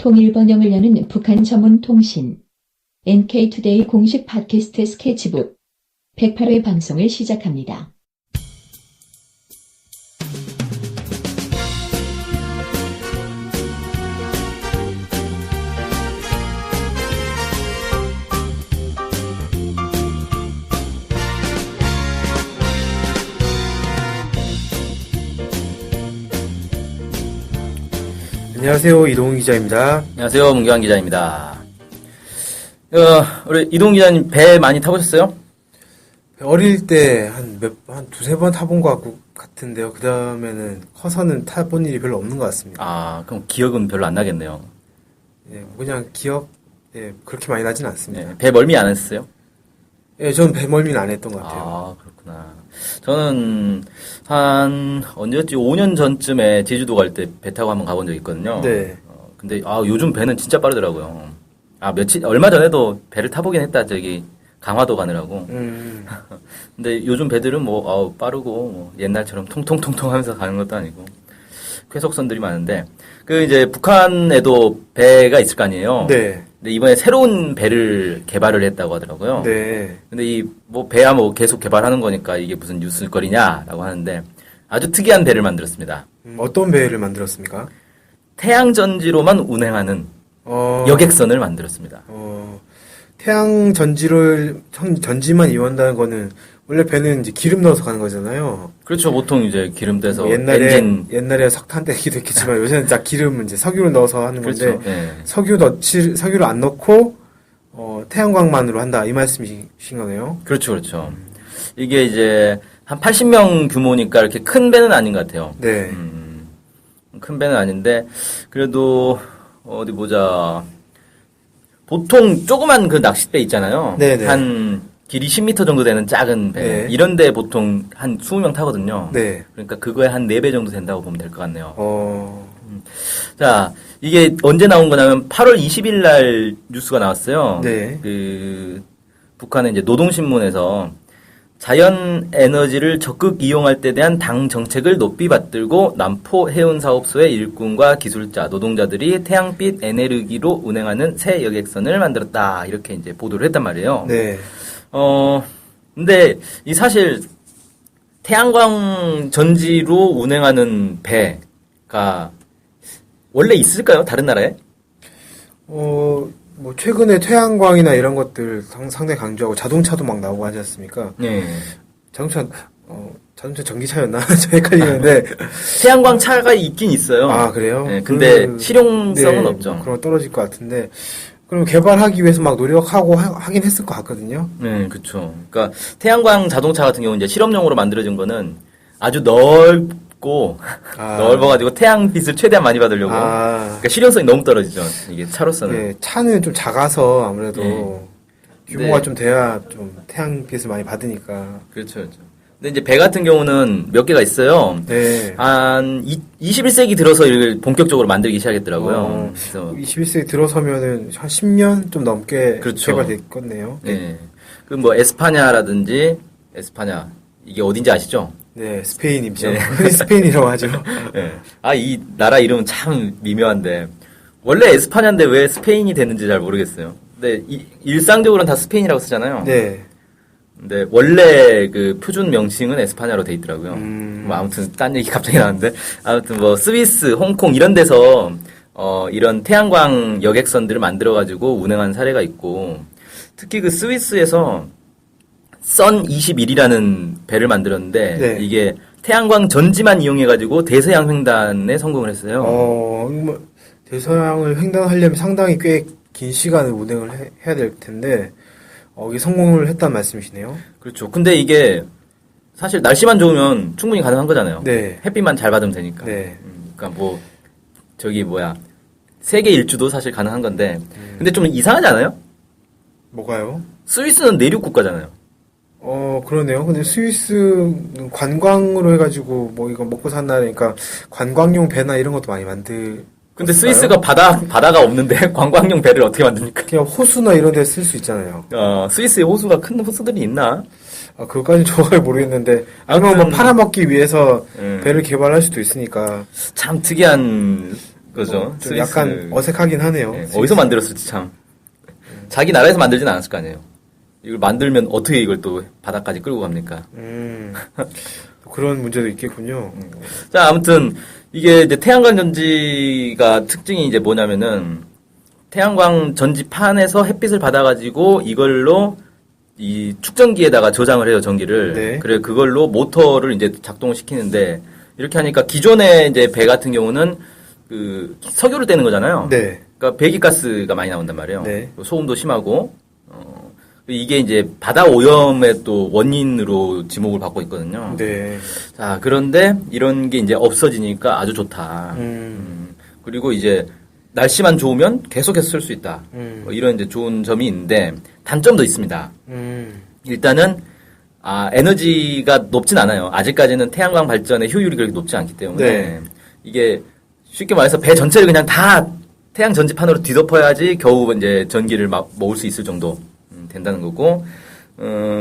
통일 번영을 여는 북한 전문 통신 NK투데이 공식 팟캐스트 스케치북 108회 방송을 시작합니다. 안녕하세요. 이동훈 기자입니다. 안녕하세요. 문경환 기자입니다. 우리 이동훈 기자님 배 많이 타보셨어요? 어릴 때 한 두세 번 타본 것 같은데요. 그 다음에는 커서는 타본 일이 별로 없는 것 같습니다. 아, 그럼 기억은 별로 안 나겠네요. 예, 그냥 그렇게 많이 나진 않습니다. 배 멀미 안 했어요? 예, 전 배멀미는 안 했던 것 같아요. 아, 그렇구나. 저는 언제였지? 5년 전쯤에 제주도 갈 때 배 타고 한번 가본 적이 있거든요. 네. 근데 요즘 배는 진짜 빠르더라고요. 얼마 전에도 배를 타보긴 했다. 강화도 가느라고. 근데 요즘 배들은 빠르고, 옛날처럼 통통통통 하면서 가는 것도 아니고, 쾌속선들이 많은데, 이제 북한에도 배가 있을 거 아니에요? 네. 근데 이번에 새로운 배를 개발을 했다고 하더라고요. 네. 근데 배야 계속 개발하는 거니까 이게 무슨 뉴스거리냐라고 하는데, 아주 특이한 배를 만들었습니다. 어떤 배를 만들었습니까? 태양전지로만 운행하는 여객선을 만들었습니다. 태양 전지만 이용한다는 거는 원래 배는 이제 기름 넣어서 가는 거잖아요. 그렇죠. 보통 이제 기름 떼서 옛날에 석탄 떼기도 했겠지만 요새는 딱 기름 이제 석유를 넣어서 하는 그렇죠. 건데 네. 석유를 안 넣고 태양광만으로 한다 이 말씀이신 거네요. 그렇죠, 그렇죠. 이게 이제 한 80명 규모니까 이렇게 큰 배는 아닌 것 같아요. 네. 큰 배는 아닌데 그래도 어디 보자. 보통 조그만 그 낚싯배 있잖아요. 네네. 한 길이 10m 정도 되는 작은 배. 네. 이런 데 보통 한 20명 타거든요. 네. 그러니까 그거에 한 4배 정도 된다고 보면 될 것 같네요. 자, 이게 언제 나온 거냐면 8월 20일 날 뉴스가 나왔어요. 네. 북한의 이제 노동신문에서 자연 에너지를 적극 이용할 때 대한 당 정책을 높이 받들고 남포 해운사업소의 일꾼과 기술자, 노동자들이 태양빛 에너지로 운행하는 새 여객선을 만들었다. 이렇게 이제 보도를 했단 말이에요. 네. 근데 사실 태양광 전지로 운행하는 배가 원래 있을까요? 다른 나라에? 최근에 태양광이나 이런 것들 상당히 강조하고 자동차도 막 나오고 하지 않습니까? 네. 자동차 전기차였나? 저 헷갈리는데. 태양광 차가 있긴 있어요. 아, 그래요? 네, 근데 실용성은 없죠. 그럼 떨어질 것 같은데. 그럼 개발하기 위해서 막 노력하고 하긴 했을 것 같거든요. 네, 그렇죠. 그러니까 태양광 자동차 같은 경우는 이제 실험용으로 만들어진 거는 아주 넓고 넓어가지고 태양빛을 최대한 많이 받으려고. 그러니까 실용성이 너무 떨어지죠. 이게 차로서는. 네, 차는 좀 작아서 아무래도 규모가 네. 좀 돼야 좀 태양빛을 많이 받으니까. 그렇죠, 그렇죠. 근데 이제 배 같은 경우는 몇 개가 있어요. 네. 한 21세기 들어서 이걸 본격적으로 만들기 시작했더라고요. 그래서 21세기 들어서면은 한 10년 좀 넘게 그렇죠. 개발됐겠네요. 네. 에스파냐라든지 이게 어딘지 아시죠? 네, 스페인이죠. 네. 흔히 스페인이라고 하죠. 네. 이 나라 이름은 참 미묘한데 원래 에스파냐인데 왜 스페인이 됐는지 잘 모르겠어요. 근데 일상적으로는 다 스페인이라고 쓰잖아요. 네. 근데 원래 그 표준 명칭은 에스파냐로 돼 있더라고요. 아무튼 딴 얘기 갑자기 나왔는데 아무튼 스위스, 홍콩 이런 데서 이런 태양광 여객선들을 만들어 가지고 운행한 사례가 있고 특히 그 스위스에서 선 21이라는 배를 만들었는데 네. 이게 태양광 전지만 이용해 가지고 대서양 횡단에 성공을 했어요. 대서양을 횡단하려면 상당히 꽤 긴 시간을 운행을 해야 될 텐데 이게 성공을 했단 말씀이시네요. 그렇죠. 근데 이게 사실 날씨만 좋으면 충분히 가능한 거잖아요. 네. 햇빛만 잘 받으면 되니까. 네. 그러니까 세계 일주도 사실 가능한 건데. 근데 좀 이상하지 않아요? 뭐가요? 스위스는 내륙 국가잖아요. 그러네요. 근데 스위스는 관광으로 해가지고 이거 먹고 산다니까 관광용 배나 이런 것도 많이 근데 스위스가 바다가 없는데 관광용 배를 어떻게 만듭니까? 그냥 호수나 이런 데 쓸 수 있잖아요. 스위스에 호수가 큰 호수들이 있나? 그것까지는 정확하게 모르겠는데, 아니면 팔아먹기 위해서 배를 개발할 수도 있으니까. 참 특이한 그죠. 좀 약간 어색하긴 하네요. 네, 어디서 만들었을지 참. 자기 나라에서 만들진 않았을 거 아니에요. 이걸 만들면 어떻게 이걸 또 바다까지 끌고 갑니까? 그런 문제도 있겠군요. 자, 아무튼 이게 이제 태양광 전지가 특징이 이제 뭐냐면은 태양광 전지판에서 햇빛을 받아가지고 이걸로 이 축전기에다가 저장을 해요, 전기를. 네. 그래 그걸로 모터를 이제 작동을 시키는데 이렇게 하니까 기존의 이제 배 같은 경우는 그 석유를 떼는 거잖아요. 네. 그러니까 배기가스가 많이 나온단 말이에요. 네. 소음도 심하고 이게 이제 바다 오염의 또 원인으로 지목을 받고 있거든요. 네. 자, 그런데 이런 게 이제 없어지니까 아주 좋다. 그리고 이제 날씨만 좋으면 계속해서 쓸 수 있다. 뭐 이런 이제 좋은 점이 있는데 단점도 있습니다. 일단은 에너지가 높진 않아요. 아직까지는 태양광 발전의 효율이 그렇게 높지 않기 때문에 네. 이게 쉽게 말해서 배 전체를 그냥 다 태양 전지판으로 뒤덮어야지 겨우 이제 전기를 막 모을 수 있을 정도 된다는 거고,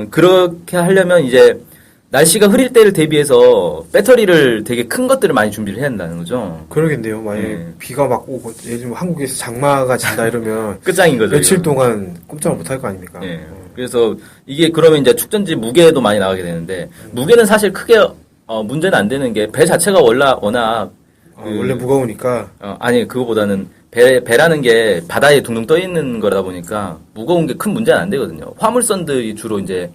그렇게 하려면 이제 날씨가 흐릴 때를 대비해서 배터리를 되게 큰 것들을 많이 준비를 해야 된다는 거죠. 그러겠네요. 만약에 네. 비가 막 오고, 예를 들면 한국에서 장마가 진다 이러면 끝장인 거죠. 며칠 이건. 동안 꼼짝을 못 할 거 아닙니까? 예. 그래서 이게 그러면 이제 축전지 무게도 많이 나가게 되는데, 무게는 사실 크게 문제는 안 되는 게 배 자체가 워낙 원래 무거우니까. 아니 그거보다는 배라는 게 바다에 둥둥 떠 있는 거다 보니까 무거운 게 큰 문제는 안 되거든요. 화물선들이 주로 이제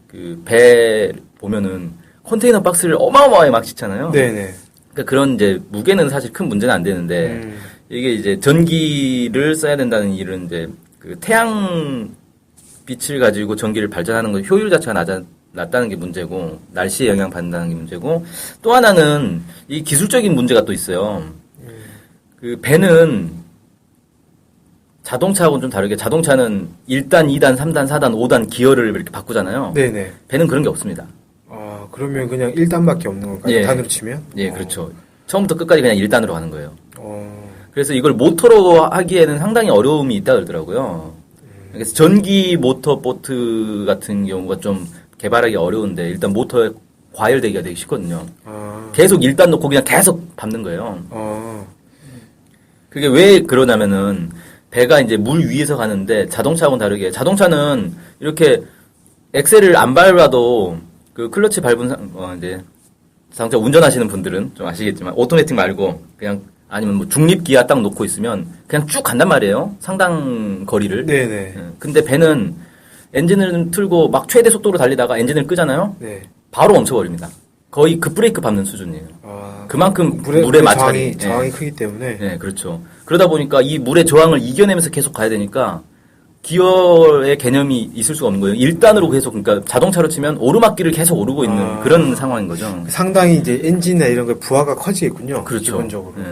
그 배 보면은 컨테이너 박스를 어마어마하게 막 짓잖아요. 네네. 그러니까 그런 이제 무게는 사실 큰 문제는 안 되는데 이게 이제 전기를 써야 된다는 일은 이제 그 태양 빛을 가지고 전기를 발전하는 것 효율 자체가 낮다는 게 문제고 날씨에 영향 받는다는 게 문제고 또 하나는 이 기술적인 문제가 또 있어요. 그 배는 자동차하고는 좀 다르게 자동차는 1단, 2단, 3단, 4단, 5단 기어를 이렇게 바꾸잖아요. 네네. 배는 그런 게 없습니다. 그러면 그냥 1단밖에 없는 건가요? 예. 단으로 치면? 예, 그렇죠. 처음부터 끝까지 그냥 1단으로 가는 거예요. 어, 그래서 이걸 모터로 하기에는 상당히 어려움이 있다 그러더라고요. 그래서 전기 모터 보트 같은 경우가 좀 개발하기 어려운데 일단 모터에 과열되기가 되게 쉽거든요. 계속 1단 놓고 그냥 계속 밟는 거예요. 그게 왜 그러냐면은 배가 이제 물 위에서 가는데 자동차하고는 다르게 자동차는 이렇게 엑셀을 안 밟아도 그 클러치 밟은 이제 자동차 운전하시는 분들은 좀 아시겠지만 오토매틱 말고 그냥 아니면 뭐 중립 기아 딱 놓고 있으면 그냥 쭉 간단 말이에요. 상당 거리를. 네네. 근데 배는 엔진을 틀고 막 최대 속도로 달리다가 엔진을 끄잖아요. 네. 바로 멈춰버립니다. 거의 급브레이크 밟는 수준이에요. 그만큼 물의 마찰이 저항이 크기 때문에. 네, 그렇죠. 그러다 보니까 이 물의 저항을 이겨내면서 계속 가야 되니까 기어의 개념이 있을 수가 없는 거예요. 1단으로 계속 그러니까 자동차로 치면 오르막길을 계속 오르고 있는 그런 상황인 거죠. 상당히 이제 엔진이나 이런 거 부하가 커지겠군요. 그렇죠. 기본적으로. 네.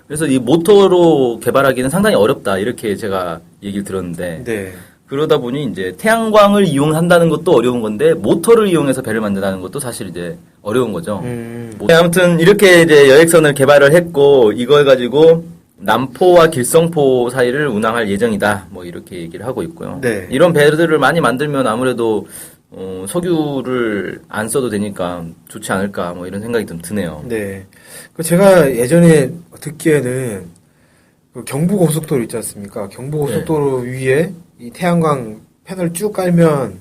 그래서 이 모터로 개발하기는 상당히 어렵다 이렇게 제가 얘기를 들었는데 네. 그러다 보니 이제 태양광을 이용한다는 것도 어려운 건데 모터를 이용해서 배를 만든다는 것도 사실 이제 어려운 거죠. 네, 아무튼 이렇게 이제 여객선을 개발을 했고 이걸 가지고 남포와 길성포 사이를 운항할 예정이다. 뭐 이렇게 얘기를 하고 있고요. 네. 이런 배들을 많이 만들면 아무래도 석유를 안 써도 되니까 좋지 않을까 뭐 이런 생각이 좀 드네요. 네. 제가 예전에 듣기에는 그 경부고속도로 있지 않습니까? 경부고속도로 위에 이 태양광 패널 쭉 깔면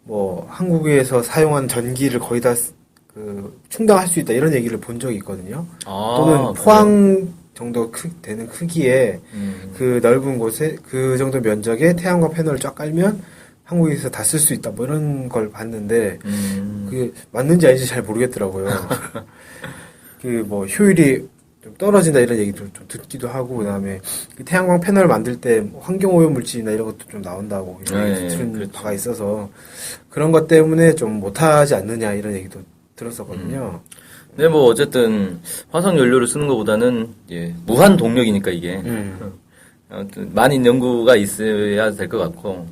뭐 한국에서 사용한 전기를 거의 다 충당할 수 있다 이런 얘기를 본 적이 있거든요. 또는 포항 정도 되는 크기에 그 넓은 곳에 그 정도 면적에 태양광 패널을 쫙 깔면 한국에서 다 쓸 수 있다 뭐 이런 걸 봤는데 그게 맞는지 아닌지 잘 모르겠더라고요. 그 뭐 효율이 좀 떨어진다 이런 얘기도 좀 듣기도 하고 그다음에 그 태양광 패널 만들 때 환경 오염 물질이나 이런 것도 좀 나온다고 들은 그렇죠. 바가 있어서 그런 것 때문에 좀 못하지 않느냐 이런 얘기도 들었었거든요. 네, 뭐 어쨌든 화석 연료를 쓰는 것보다는 무한 동력이니까 이게 아무튼 많은 연구가 있어야 될 것 같고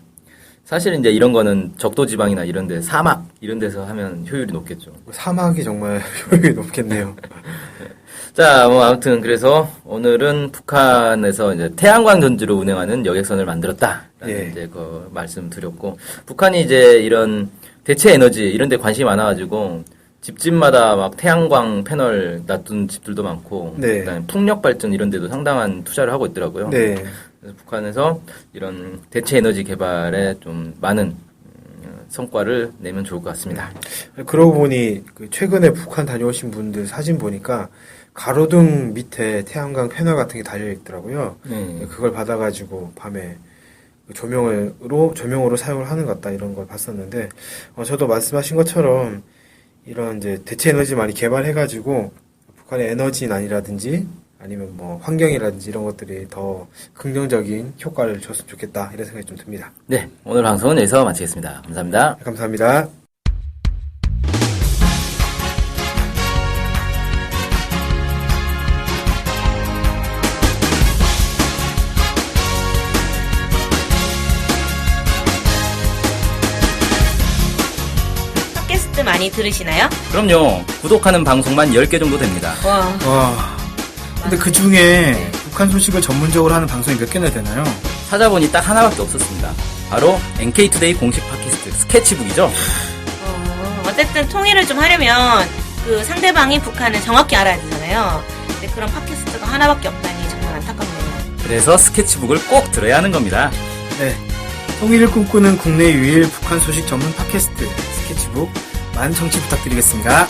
사실 이제 이런 거는 적도 지방이나 이런데 사막 이런 데서 하면 효율이 높겠죠. 사막이 정말 효율이 높겠네요. 자, 뭐 아무튼 그래서 오늘은 북한에서 이제 태양광 전지로 운행하는 여객선을 만들었다라는 이제 그 말씀 드렸고 북한이 이제 이런 대체 에너지 이런 데 관심이 많아가지고 집집마다 막 태양광 패널 놔둔 집들도 많고, 네. 그다음에 풍력 발전 이런 데도 상당한 투자를 하고 있더라고요. 네. 그래서 북한에서 이런 대체 에너지 개발에 좀 많은 성과를 내면 좋을 것 같습니다. 그러고 보니 그 최근에 북한 다녀오신 분들 사진 보니까 가로등 밑에 태양광 패널 같은 게 달려 있더라고요. 네. 그걸 받아가지고 밤에 조명으로 사용을 하는 것 같다 이런 걸 봤었는데, 저도 말씀하신 것처럼 이런 이제 대체 에너지 많이 개발해가지고 북한의 에너지난이라든지 아니면 뭐 환경이라든지 이런 것들이 더 긍정적인 효과를 줬으면 좋겠다 이런 생각이 좀 듭니다. 네, 오늘 방송은 여기서 마치겠습니다. 감사합니다. 감사합니다. 팟캐스트 많이 들으시나요? 그럼요, 구독하는 방송만 10개 정도 됩니다. 와. 근데 그 중에 북한 소식을 전문적으로 하는 방송이 몇 개나 되나요? 찾아보니 딱 하나밖에 없었습니다. 바로 NK투데이 공식 팟캐스트 스케치북이죠. 어쨌든 통일을 좀 하려면 그 상대방이 북한을 정확히 알아야 되잖아요. 근데 그런 팟캐스트가 하나밖에 없다니 정말 안타깝네요. 그래서 스케치북을 꼭 들어야 하는 겁니다. 네. 통일을 꿈꾸는 국내 유일 북한 소식 전문 팟캐스트 스케치북 많은 청취 부탁드리겠습니다.